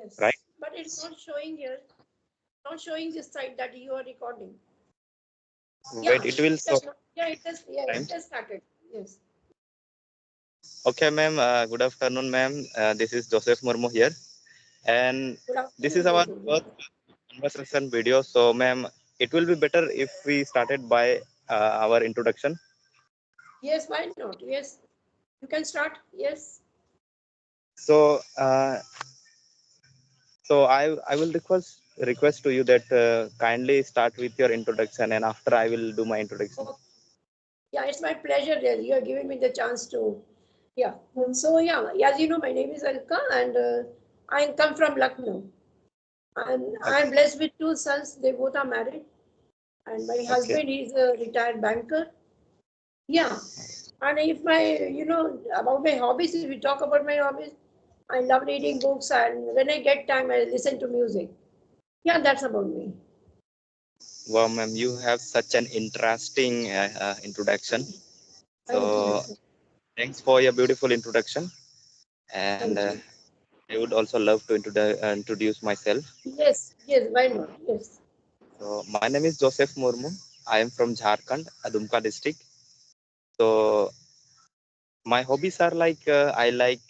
Yes. right? But it's not showing here. Not showing this side that you are recording. Wait, Yeah. it will show Yeah, it has. Yeah, time. it has started. Yes. Okay, ma'am. Good afternoon, ma'am. This is Joseph Murmu here, and Good this is afternoon, our Joseph. first conversation video. So, ma'am, it will be better if we started by our introduction. Yes, why not? Yes. You can start. Yes. So, I will request to you that kindly start with your introduction, and after I will do my introduction. Okay. Yeah, it's my pleasure that you are giving me the chance to. Yeah. So yeah, as you know, my name is Alka, and I come from Lucknow. And I'm Okay. blessed with two sons. They both are married, and my Okay. husband is a retired banker. Yeah. And if my, about my hobbies, if we talk about my hobbies, I love reading books, and when I get time, I listen to music. Yeah, that's about me. Wow, ma'am, you have such an interesting introduction. Thank So, you. thanks for your beautiful introduction. And Thank you. I would also love to introduce myself. Yes, yes, why not? Yes. So, my name is Joseph Murmu. I am from Jharkhand, Adumka district. So, my hobbies are like I like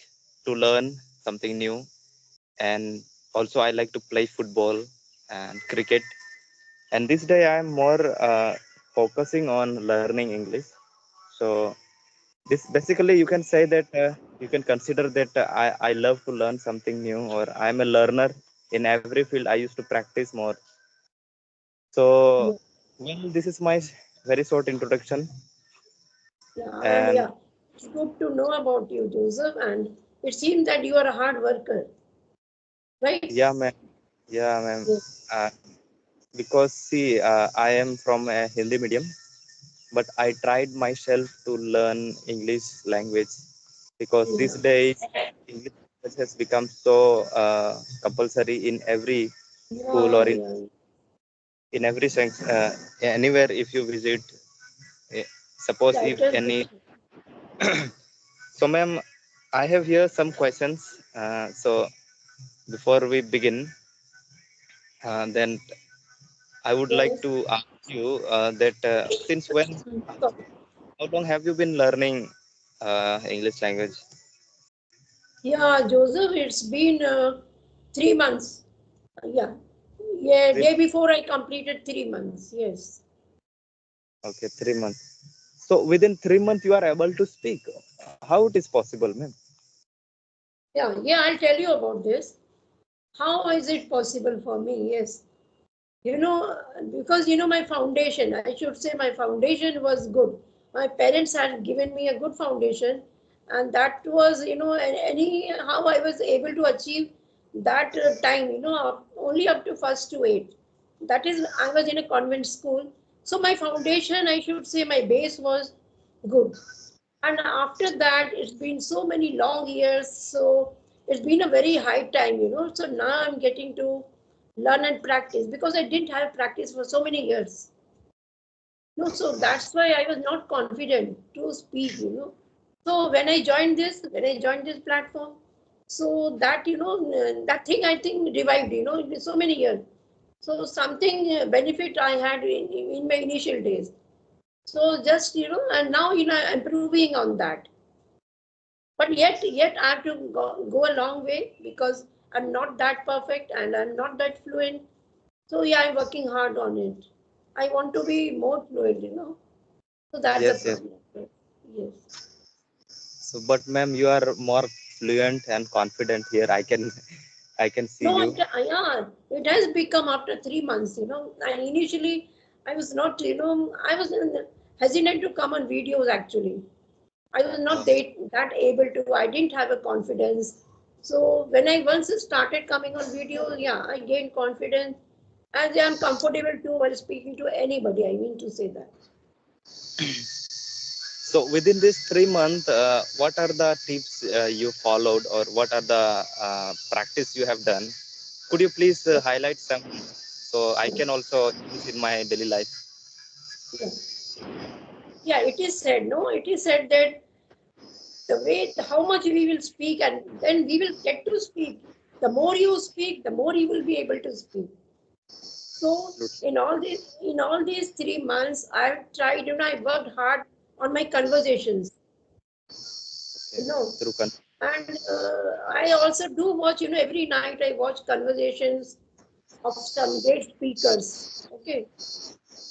to learn something new, and also I like to play football and cricket. And this day I am more focusing on learning English. So, this basically you can say that you can consider that I love to learn something new, or I am a learner in every field. I used to practice more. So, Yeah, well, this is my very short introduction. yeah, and And yeah, it's good to know about you, Joseph. And it seems that you are a hard worker, right? yeah, ma'am. Yeah, ma'am. Yes. Uh, because see, I am from a Hindi medium, but I tried myself to learn English language because these Yeah. days English language has become so compulsory in every school or Yeah, yeah. in every sense, anywhere if you visit. eh, Suppose Yeah, if it has any. become. So, ma'am, I have here some questions. So, before we begin, then I would like Yes. to ask you that since when, So, how long have you been learning English language? yeah, Joseph, it's been 3 months. Yeah. Yeah, Three, day before I completed 3 months. Yes. okay, 3 months. So, within 3 months, you are able to speak. How it is possible, ma'am? Yeah, yeah, I'll tell you about this. How is it possible for me? Yes. You know, because my foundation, I should say my foundation was good. My parents had given me a good foundation, and that was, anyhow I was able to achieve that time, only up to first to eight. That is, I was in a convent school. So my foundation, I should say, my base was good. And after that, it's been so many long years. So it's been a very high time, So now I'm getting to learn and practice because I didn't have practice for so many years. No, so that's why I was not confident to speak. So when I joined this platform, so that that thing I think revived, in so many years. So something benefit I had in my initial days. So just and now I'm improving on that. But yet I have to go a long way because I'm not that perfect and I'm not that fluent. So yeah, I'm working hard on it. I want to be more fluent. So that's the Yes, yes. problem. Yes. So, but ma'am, you are more fluent and confident here. I can see No, you. yeah, it has become after 3 months. And initially I was not, I was hesitant to come on videos actually. I was not Oh, that able to. I didn't have a confidence. So when I once started coming on video, yeah, I gained confidence, and I'm comfortable too while speaking to anybody. I mean to say that. so within this 3 month, what are the tips you followed, or what are the practice you have done? Could you please highlight some so I can also use in my daily life? Yeah, yeah. It is said. No, it is said that the way how much we will speak, and then we will get to speak. The more you speak, the more you will be able to speak. So Absolutely. in all these 3 months, I've tried, I worked hard on my conversations, Okay. you know. Through And I also do watch, every night I watch conversations of some great speakers. Okay.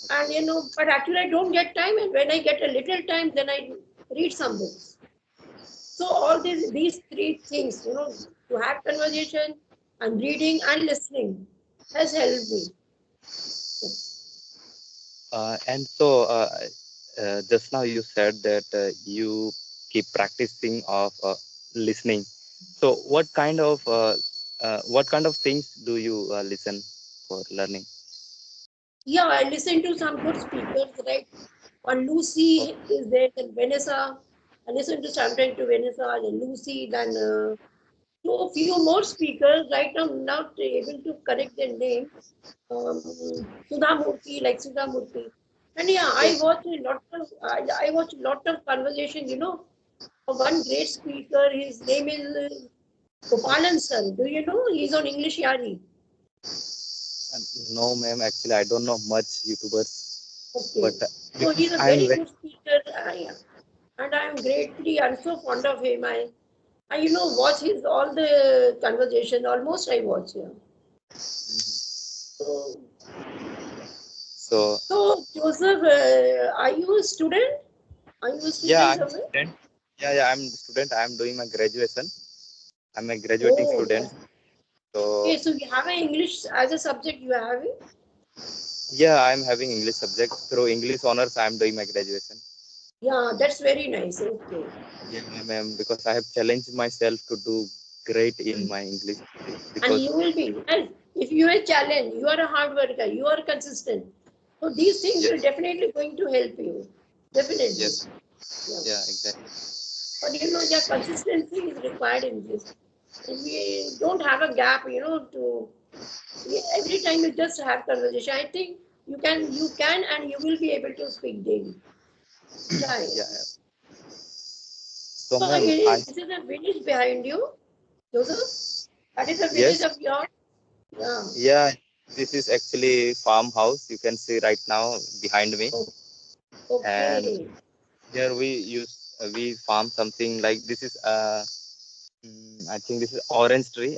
And, but actually I don't get time. And when I get a little time, then I read some books. So all these three things, to have conversation and reading and listening has helped me. And so, just now you said that you keep practicing of listening. So, what kind of things do you listen for learning? Yeah, I listen to some good speakers, right? One Oh, Lucy is there, then Vanessa. I listen to sometimes to Vanessa, then Lucy, then to a few more speakers. Right now, I'm not able to connect their name. Sudha Murthy, like Sudha Murthy. And yeah, I yes. watch a lot of I watch a lot of conversation. One great speaker. His name is Gopalan sir. Do you know? He's on English Yari. No, ma'am. Actually, I don't know much YouTubers, but Okay. So because he's a I'm very very good speaker. Yeah. And I'm greatly, I'm so fond of him. I watch his all the conversation. Almost I watch. Yeah. So, so so Joseph, are you a student? Are you a yeah, student I'm somewhere? student. Yeah, I'm student. I'm doing my graduation. I'm a graduating Oh, student. So okay. So you have an English as a subject. You have it. yeah, I'm having English subject through English honors. I'm doing my graduation. Yeah, that's very nice. Okay. Yeah, ma'am, because I have challenged myself to do great in my English And because you will be. And if you are challenged, you are a hard worker. You are consistent. So these things will yes, definitely going to help you. Definitely. yes, Yeah. yeah, exactly. But yeah, consistency is required in this. And we don't have a gap, to every time you just have conversation. I think you can and you will be able to speak daily. Try. Yeah, yeah. So, So ma'am, I this is a village behind you, Joseph. That is a village yes, of yours. Yeah. yeah. This is actually farmhouse. You can see right now behind me, O- and Okay. here we farm something like this is I think this is orange tree,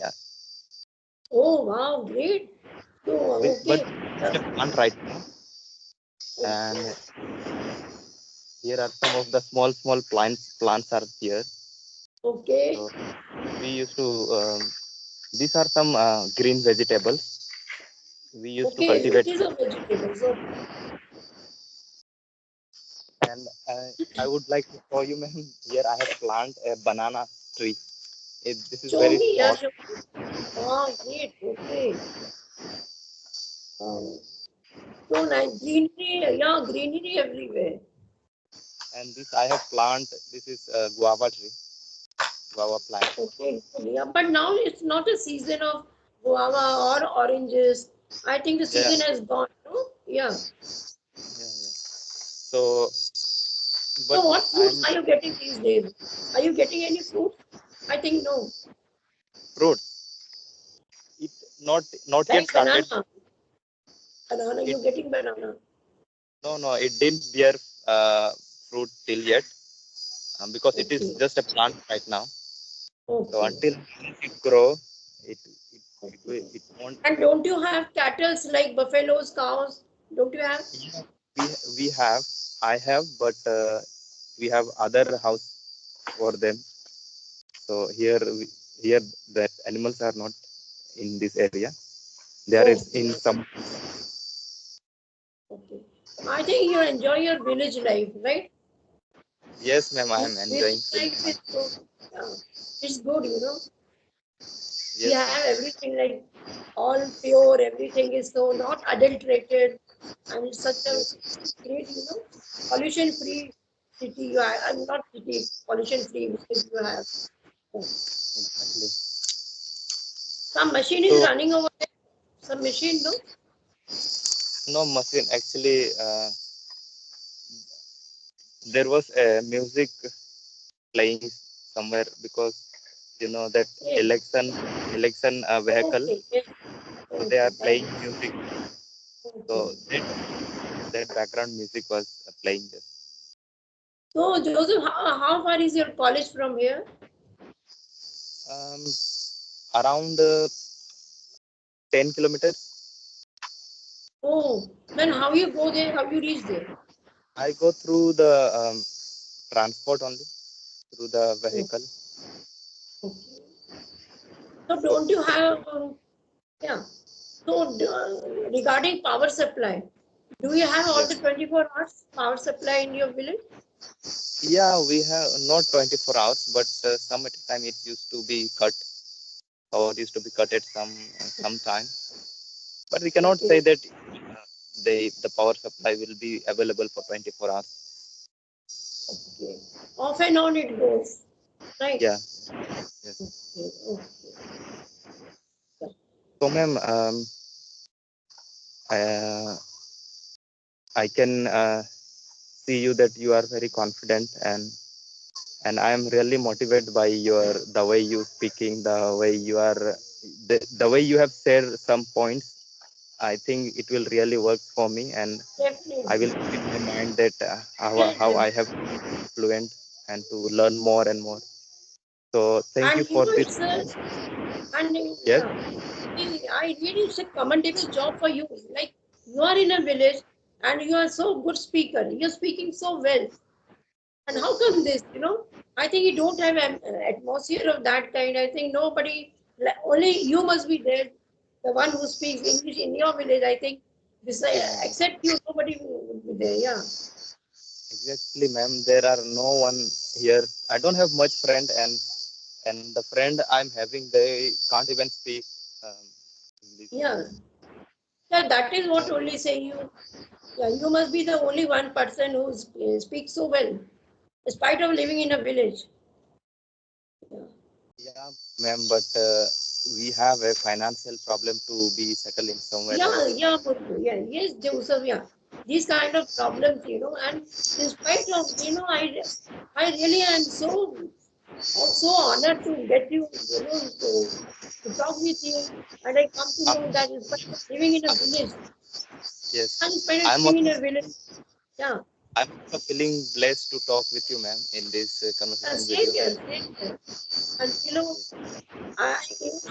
Oh wow, great. So but okay. it's a plant right now, and Okay. here are some of the small plants are here. Okay. So we used to these are some green vegetables we used to Okay. cultivate. It is a vegetable. So And I would like to show you, ma'am. Here I have planted a banana tree. This is show very me, yeah, small, show me. Wow, great. Okay. Um, so nice. Greenery, yeah, greenery everywhere. and this I have planted. This is a guava tree, guava plant. Okay, good. Yeah, but now it's not a season of guava or oranges. I think the Yeah, season has gone, no? Yeah. yeah. So, but So what fruits I'm are you getting these days? Are you getting any fruits? I think no. fruit. It not yet Like started. banana. Banana, It you're getting banana. no, it didn't bear uh, fruit till yet because it is Okay. just a plant right now. So Okay. until it grow, it Okay. it won't. And don't you have cattle like buffaloes, cows? Don't you have? Yeah, we have I have, but we have other house for them. So here that animals are not in this area. They are in Okay. some. Okay. I think you enjoy your village life, right? Yes, ma'am. I am enjoying Village village life is life. so, yeah, it's good. We Yes, ma'am. have everything like all pure, everything is so not adulterated, and it's such a Yes, great, pollution-free city you have. I'm not city, pollution-free village you have. So, exactly. some machine is So running over there. Some machine, no? no machine actually. There was a music playing somewhere because you know that Yes. election vehicle. Okay. Yes. So they Okay. are playing music. Okay. So that background music was playing there. So, Joseph, how far is your college from here? Um, Around 10 kilometers. Oh, then how you go there? How you reach there? I go through the transport only, through the Oh, vehicle. okay. So, So don't you have, yeah. So, regarding power supply, do you have all the yes, 24 hours power supply in your village? yeah, we have not 24 hours, but some at a time it used to be cut. Power used to be cut at some time, but we cannot say Okay. that the power supply will be available for 24 hours. Okay. Off and on it goes, right? Yeah, yes. Okay. Okay. So, ma'am, uh, I can see you that you are very confident, and I am really motivated by the way you speaking, the way you are, the way you have shared some points. I think it will really work for me, and I will Definitely. keep in my mind that Yes, how I yes. have fluent and to learn more and more. So thank you And for this. it's a, and Yes. yeah, I really it's a commendable job for you. Like you are in a village and you are so good speaker. You're speaking so well. And how come this? I think you don't have an atmosphere of that kind. I think nobody, only you must be there, the one who speaks English in your village. I think besides, Yeah, except you, nobody would be there. Yeah. exactly, ma'am. There are no one here. I don't have much friend, and the friend I'm having, they can't even speak um, English. Yeah. Yeah, that is what So only say you. Yeah, you must be the only one person who speaks so well, despite of living in a village. Yeah. yeah, ma'am, but we have a financial problem to be settled in somewhere Yeah, else. yeah, Muthu, yeah, yes, Joseph, yeah. These kind of problems, and in spite of, I really am so honored to get you, to talk with you, and I come to Uh, know that in spite of living in a village, and in yes, spite of I'm living also in a village, yeah, I'm also feeling blessed to talk with you, ma'am, in this conversation video. same here, and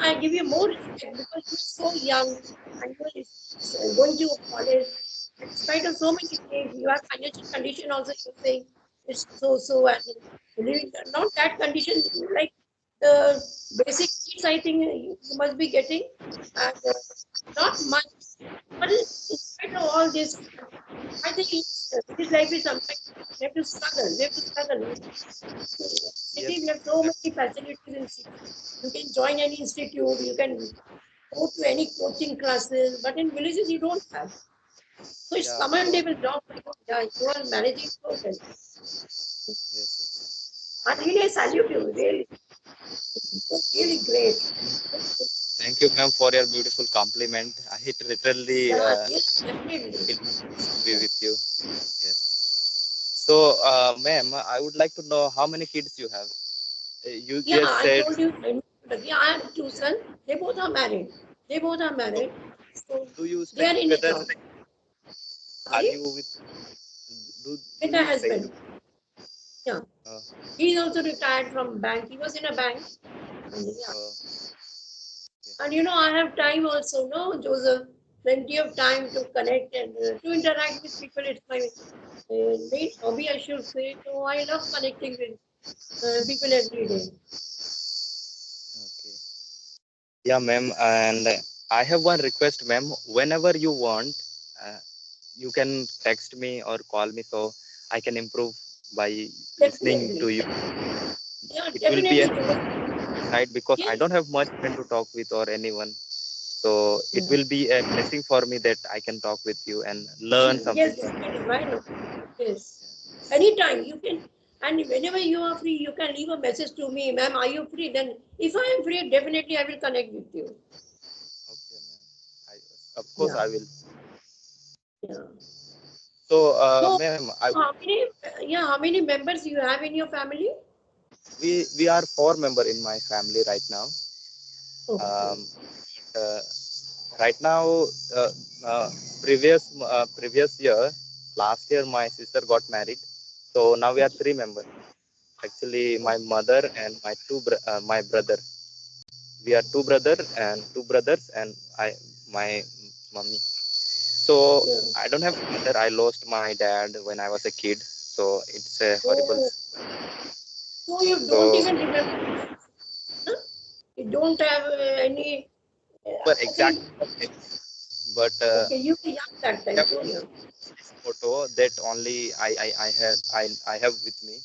I give you more respect because you're so young and you're going to college. And in spite of so many things, your financial condition also you're saying it's so and living not that condition like the basic needs I think you must be getting and not much. But in spite of all this, I think village life is sometimes we have to struggle. We have to struggle. City, we Yes, have so many facilities in city. You can join any institute, you can go to any coaching classes, but in villages you don't have. So it's yeah, of course. commendable job for you. Yeah, you are managing so well. Yes, And really I salute you, really. Really great. thank you, ma'am, for your beautiful compliment. It literally Yeah, yes, definitely. feels nice to be Yeah, with you. Yes. So, ma'am, I would like to know how many kids you have. You yeah just I said, told you, yeah, I have two sons. They both are married. They both are so married. So do you they stay are in a together? job. Are Sorry? you do With a you stay husband. together? Yeah. Uh, He's also retired from bank. He was in a bank. And yeah. uh, And I have time also, no, Joseph? Plenty of time to connect and to interact with people. It's my main hobby, I should say. So I love connecting with people every day. okay. Yeah, ma'am. And I have one request, ma'am. Whenever you want, uh, you can text me or call me so I can improve by listening to Definitely. you. Yeah, It will be a definitely, Joseph. side because I Yes. don't have much friend to talk with or anyone. So it Yeah. will be a blessing for me that I can talk with you and learn something Yes, from you. definitely. Why not? Yes. Anytime you can, and whenever you are free, you can leave a message to me, ma'am. Are you free? Then, if I am free, definitely I will connect with you. Okay, ma'am. Of course, Yeah. I will. Yeah. So, So, ma'am, I how many members you have in your family? We are 4 members in my family right now. Okay. Um, uh, right now, uh, uh, previous year, last year my sister got married, so now we are 3 members. Actually, my mother and my brother. We are two brothers, and my mommy. So Yeah. I don't have father. I lost my dad when I was a kid, so it's a horrible. Oh, so you don't So, even remember his face, no? You don't have any. but Okay, exactly, but okay. You were young that I time, have too young. this photo that only I have with me.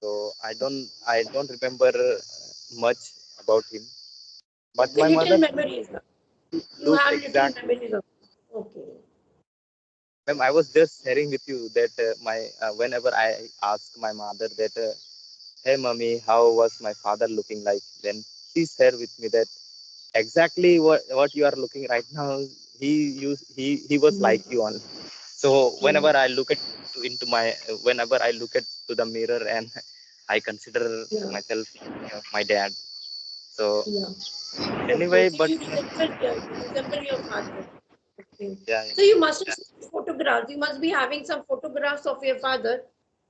So I don't remember much about him. But Okay, my little mother memories. You look have little exact. memories of. Okay. Ma'am, I was just sharing with you that my whenever I ask my mother that, hey mommy, how was my father looking like? Then she shared with me that exactly what you are looking right now. He was like Yeah. you only. So Yeah. whenever I look at to the mirror and I consider Yeah. myself, my dad. So Yeah. Okay. anyway, So but you resemble your father. Okay. yeah, So you must have seen photographs. You must be having some photographs of your father.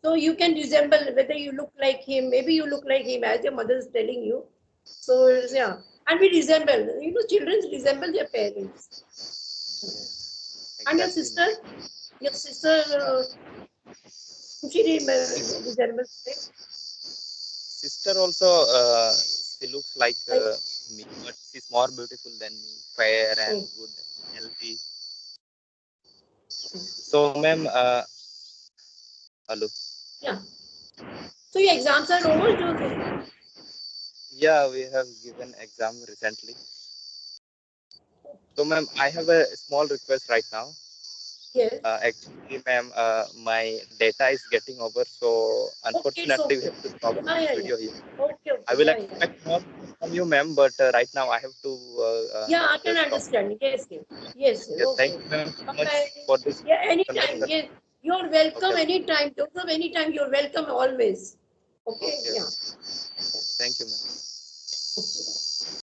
So you can resemble whether you look like him. Maybe you look like him as your mother is telling you. So yeah. And we resemble. Children resemble their parents. And exactly. your sister, she resembles, right? Sister also, she looks like Like, me, but she's more beautiful than me, fair and oh, good, healthy. So, ma'am, hello. yeah. So your exams are over, Joseph? Yeah, we have given exam recently. So, ma'am, I have a small request right now. Yes. Actually, ma'am, my data is getting over, so Okay, it's unfortunately, we okay. have to stop Yeah, yeah, the yeah. video here. Okay, I okay. will Yeah, yeah. expect more from you, ma'am, but right now I have to Yeah, I can just stop. understand. Yes, yes. Yes, yes. Yes, thank Okay. you, ma'am, so much Bye. for this Yeah, anytime. conversation. Yes. You're welcome Okay, anytime. Joseph, anytime. You're welcome always. Okay? okay, Yeah. okay. Thank you, ma'am.